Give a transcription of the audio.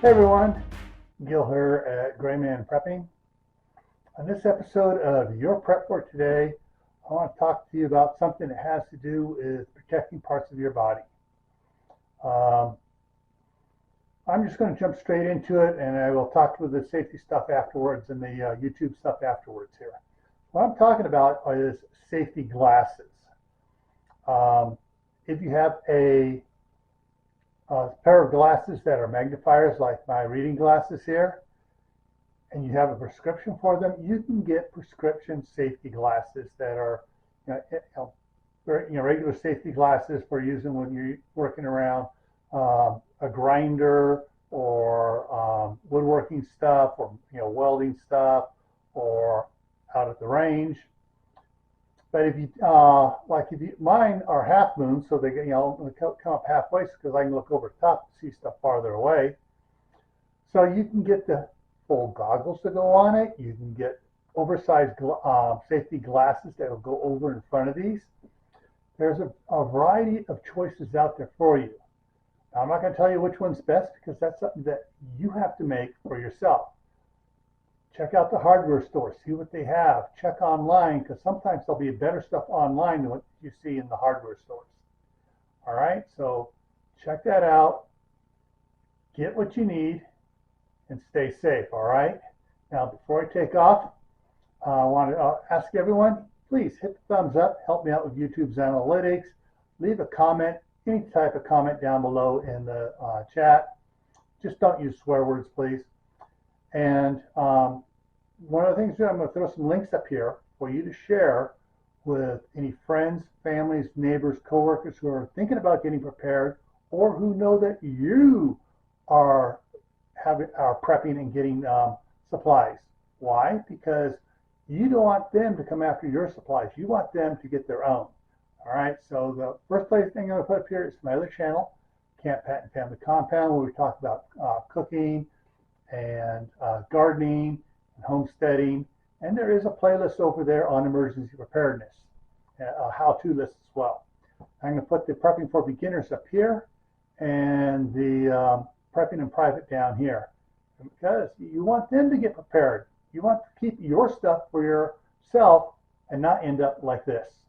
Hey everyone, Gil here at graymanprepping. On this episode of Your Prep for Today, I want to talk to you about something that has to do with protecting parts of your body. Um, I'm just going to jump straight into it, and I will talk with the safety stuff afterwards and the YouTube stuff afterwards here. What I'm talking about is safety glasses. If you have a pair of glasses that are magnifiers like my reading glasses here, and you have a prescription for them, you can get prescription safety glasses that are regular safety glasses for using when you're working around a grinder or woodworking stuff, or welding stuff, or out at the range. But if you mine are half moons, so they come up halfway because I can look over the top to see stuff farther away. So you can get the full goggles to go on it. You can get oversized safety glasses that will go over in front of these. There's a variety of choices out there for you. Now, I'm not going to tell you which one's best because that's something that you have to make for yourself. Check out the hardware store, see what they have. Check online, because sometimes there'll be better stuff online than what you see in the hardware stores. All right, so check that out. Get what you need and stay safe, all right? Now, before I take off, I want to ask everyone, please hit the thumbs up. Help me out with YouTube's analytics. Leave a comment, any type of comment down below in the chat. Just don't use swear words, please. And one of the things I'm going to throw some links up here for you to share with any friends, families, neighbors, coworkers who are thinking about getting prepared, or who know that you are prepping and getting supplies. Why? Because you don't want them to come after your supplies. You want them to get their own. All right. So the first thing I'm going to put up here is my other channel, Camp Pat and Family Compound, where we talk about cooking and gardening and homesteading, and there is a playlist over there on emergency preparedness, a how-to list as well. I'm going to put the prepping for beginners up here and the prepping in private down here, because you want them to get prepared. You want to keep your stuff for yourself and not end up like this.